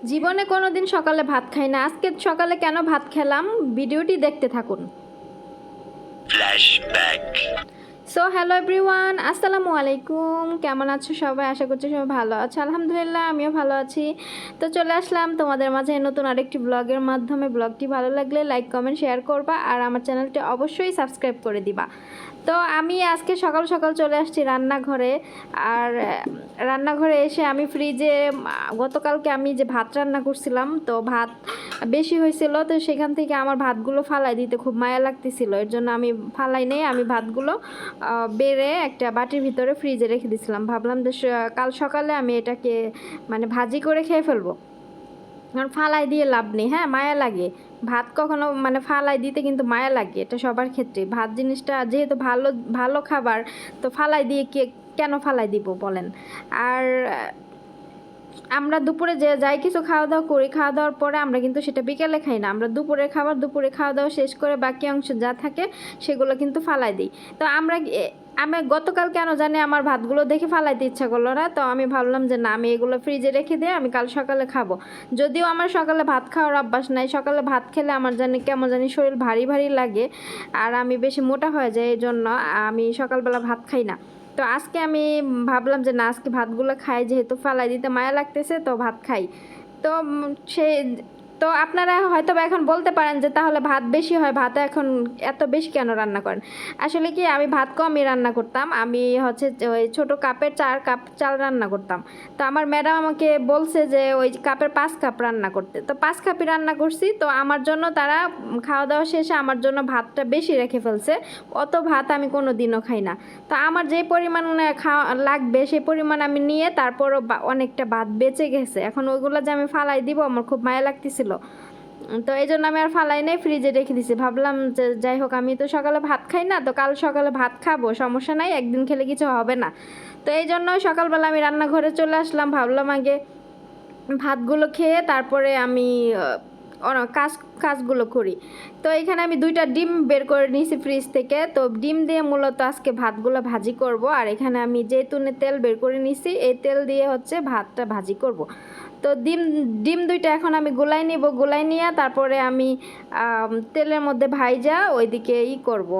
জীবনে কোনোদিন সকালে ভাত খাই না, আজকে সকালে কেন ভাত খেলাম ভিডিওটি দেখতে থাকুন। ফ্ল্যাশব্যাক। সো হ্যালো এভরিওয়ান, আসসালামু আলাইকুম। কেমন আছো সবাই? আশা করছি সবাই ভালো আছো। আলহামদুলিল্লাহ আমিও ভালো আছি। তো চলে আসলাম তোমাদের মাঝে নতুন আরেকটি ব্লগের মাধ্যমে। ব্লগটি ভালো লাগলে লাইক কমেন্ট শেয়ার করবা, আর আমার চ্যানেলটি অবশ্যই সাবস্ক্রাইব করে দিবা। তো আমি আজকে সকাল সকাল চলে আসছি রান্নাঘরে। আর রান্নাঘরে এসে আমি ফ্রিজে গতকালকে আমি যে ভাত রান্না করছিলাম, তো ভাত বেশি হয়েছিল, তো সেখান থেকে আমার ভাতগুলো ফালাই দিতে খুব মায়া লাগতেছিল। এর জন্য আমি ফালাই নেই, আমি ভাতগুলো বেড়ে একটা বাটির ভিতরে ফ্রিজে রেখে দিয়েছিলাম। ভাবলাম যে কাল সকালে আমি এটাকে মানে ভাজি করে খেয়ে ফেলবো, কারণ ফালাই দিয়ে লাভ নেই। হ্যাঁ, মায়া লাগে ভাত, কখনো মানে ফালাই দিতে কিন্তু মায়া লাগে, এটা সবার ক্ষেত্রে। ভাত জিনিসটা যেহেতু ভালো ভালো খাবার, তো ফালাই দিয়ে কেন ফালাই দিব বলেন। আর আমরা দুপুরে যে যাই কিছু খাওয়া দাওয়া করি, খাওয়া দাওয়ার পরে আমরা কিন্তু সেটা বিকেলে খাই না, আমরা দুপুরের খাবার দুপুরে খাওয়া দাওয়া শেষ করে বাকি অংশ যা থাকে সেগুলো কিন্তু ফালাই দিই। তো আমি গতকাল কেন জানি আমার ভাতগুলো দেখে ফালাইতে ইচ্ছা করলো না, তো আমি ভাবলাম যে না, আমি এগুলো ফ্রিজে রেখে দিয়ে আমি কাল সকালে খাবো। যদিও আমার সকালে ভাত খাওয়ার অভ্যাস নাই, সকালে ভাত খেলে আমার জানি কেমন জানি শরীর ভারী ভারী লাগে, আর আমি বেশি মোটা হয়ে যাই, এই জন্য আমি সকালবেলা ভাত খাই না। তো আজকে আমি ভাবলাম যে না, আজকে ভাতগুলো খাই, যেহেতু ফালাই দিতে মায়া লাগতেছে, তো ভাত খাই। তো সেই তো আপনারা হয়তো বা এখন বলতে পারেন যে তাহলে ভাত বেশি হয়, ভাত এখন এত বেশি কেন রান্না করেন। আসলে কি, আমি ভাত কমই রান্না করতাম। আমি হচ্ছে ওই ছোটো কাপের 4 কাপ চাল রান্না করতাম। তো আমার ম্যাডাম আমাকে বলছে যে ওই কাপের 5 কাপ রান্না করতে, তো 5 কাপই রান্না করছি। তো আমার জন্য তারা খাওয়া দাওয়া শেষে আমার জন্য ভাতটা বেশি রেখে ফেলছে। অত ভাত আমি কোনো দিনও খাই না। তো আমার যে পরিমাণে খাওয়া লাগবে সেই পরিমাণ আমি নিয়ে, তারপরও অনেকটা ভাত বেঁচে গেছে। এখন ওইগুলো যে আমি ফালাই দিব, আমার খুব মায়া লাগতেছিল। তো এই জন্য আমি আর ফালাই নাই, ফ্রিজে রেখে দিছি। ভাবলাম যে যাই হোক, আমি তো সকালে ভাত খাই না, তো কাল সকালে ভাত খাবো, সমস্যা নাই, একদিন খেলে কিছু হবে না। তো এই জন্য সকালবেলা আমি রান্নাঘরে চলে আসলাম। ভাবলাম আগে ভাতগুলো খেয়ে তারপরে আমি কাজগুলো করি। তো এখানে আমি 2টা ডিম বের করে নিয়েছি ফ্রিজ থেকে। তো ডিম দিয়ে মূলত আজকে ভাতগুলো ভাজি করব। আর এখানে আমি জৈতুনের তেল বের করে নিয়েছি, এই তেল দিয়ে হচ্ছে ভাতটা ভাজি করব। তো ডিম ডিম 2টা এখন আমি গুলাই নিব, গুলাই নিয়ে তারপরে আমি তেলের মধ্যে ভাইজা ওইদিকে করব,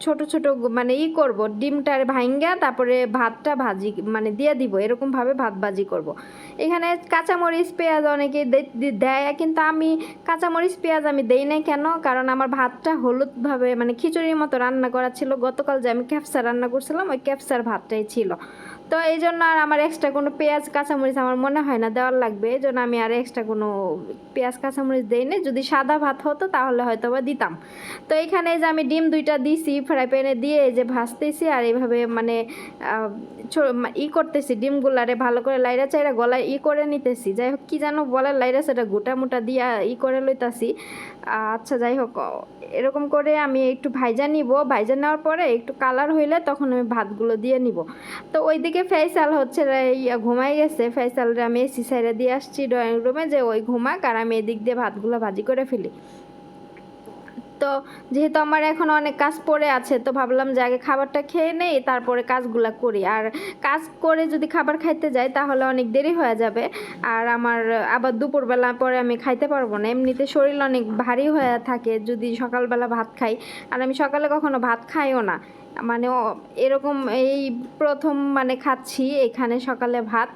ছোট ছোট মানে করব, ডিমটার ভাইঙ্গা তারপরে ভাতটা ভাজি মানে দিয়ে দিব, এরকমভাবে ভাত ভাজি করব। এখানে কাঁচামরিচ পেঁয়াজ অনেকে দেয়, কিন্তু আমি কাঁচামরিচ পেঁয়াজ আমি দেই নাই। কেন? কারণ আমার ভাতটা হলুদভাবে মানে খিচুড়ির মতো রান্না করা ছিল। গতকাল যে আমি ক্যাপসা রান্না করছিলাম, ওই ক্যাপসার ভাতটাই ছিল। তো এই জন্য আর আমার এক্সট্রা কোনো পেঁয়াজ কাঁচামরিচ আমার মনে হয় না দেওয়ার লাগবে, এই জন্য আমি আর এক্সট্রা কোনো পেঁয়াজ কাঁচামরিচ দিই না। যদি সাদা ভাত হতো তাহলে হয়তো বা দিতাম। তো এখানে যে আমি ডিম 2টা দিছি ফ্রাই প্যানে দিয়ে, এই যে ভাজতেছি, আর এইভাবে মানে করতেছি, ডিমগুলারে ভালো করে লাইরা চাইরা গলায় করে নিতেছি। যাই হোক, কী যেন বলে, লাইরা সেটা গোটা মোটা দিয়া করে লইতাছি। আচ্ছা যাই হোক, এরকম করে আমি একটু ভাইজা নিব। ভাইজা নেওয়ার পরে একটু কালার হইলে তখন আমি ভাতগুলো দিয়ে নিব। তো ওইদিকে ফেসাল হচ্ছে ঘুমাই গেছে। ফেসালরে আমি এসি সাইডে দিয়ে আসছি ড্রয়িং রুমে, যে ওই ঘুমাক আর আমি এদিক দিয়ে ভাতগুলো ভাজি করে ফেলি। তো যেহেতু আমার এখন অনেক কাজ পড়ে আছে, তো ভাবলাম যে আগে খাবারটা খেয়ে নেই, তারপরে কাজগুলো করি। আর কাজ করে যদি খাবার খাইতে যাই তাহলে অনেক দেরি হয়ে যাবে, আর আমার আবার দুপুরবেলা পরে আমি খাইতে পারবো না। এমনিতে শরীর অনেক ভারী হয়ে থাকে যদি সকালবেলা ভাত খাই, আর আমি সকালে কখনো ভাত খাইও না। মানে এরকম এই প্রথম মানে খাচ্ছি এখানে সকালে ভাত।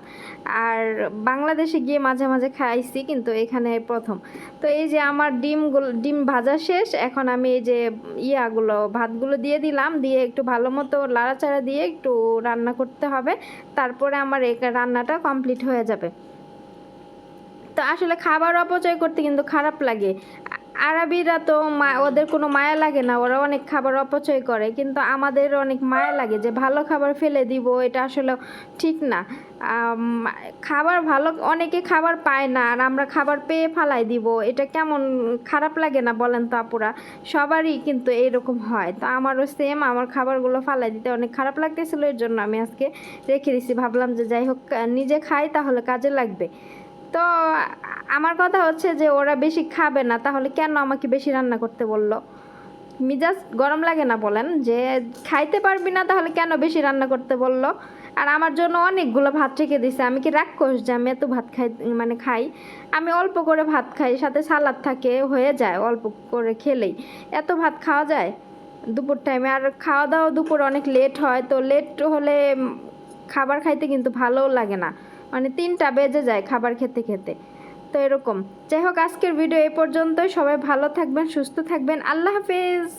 আর বাংলাদেশে গিয়ে মাঝে মাঝে খাইছি, কিন্তু এখানে প্রথম। তো এই যে আমার ডিম ভাজা শেষ, এখন আমি এই যে ভাতগুলো দিয়ে দিলাম, দিয়ে একটু ভালো মতো লাড়াচাড়া দিয়ে একটু রান্না করতে হবে, তারপরে আমার এই রান্নাটা কমপ্লিট হয়ে যাবে। তো আসলে খাবার অপচয় করতে কিন্তু খারাপ লাগে। আরবিরা তো ওদের কোনো মায়া লাগে না, ওরা অনেক খাবার অপচয় করে, কিন্তু আমাদের অনেক মায়া লাগে যে ভালো খাবার ফেলে দিব, এটা আসলে ঠিক না। খাবার ভালো, অনেকে খাবার পায় না, আর আমরা খাবার পেয়ে ফালাই দিব, এটা কেমন খারাপ লাগে না বলেন তো আপুরা? সবারই কিন্তু এইরকম হয়। তো আমারও সেম, আমার খাবারগুলো ফালাই দিতে অনেক খারাপ লাগতেছিল, এর জন্য আমি আজকে রেখে দিছি। ভাবলাম যে যাই হোক, নিজে খাই তাহলে কাজে লাগবে। তো আমার কথা হচ্ছে যে ওরা বেশি খাবে না, তাহলে কেন আমাকে বেশি রান্না করতে বলল? মিজাজ গরম লাগে না বলেন? যে খাইতে পারবি না তাহলে কেন বেশি রান্না করতে বলল? আর আমার জন্য অনেকগুলো ভাত রেখে দিছে। আমি কি রাক্ষস যে আমি এত ভাত খাই, মানে খাই? আমি অল্প করে ভাত খাই, সাথে সালাদ থাকে, হয়ে যায় অল্প করে খেলেই। এত ভাত খাওয়া যায় দুপুর টাইমে? আর খাওয়া দাওয়া দুপুর অনেক লেট হয়, তো লেট হলে খাবার খাইতে কিন্তু ভালোও লাগে না, মানে 3টা বেজে যায় খাবার খেতে খেতে। তো এরকম। যাই হোক, আজকের ভিডিও এই পর্যন্তই। সবাই ভালো থাকবেন, সুস্থ থাকবেন। আল্লাহ হাফেজ।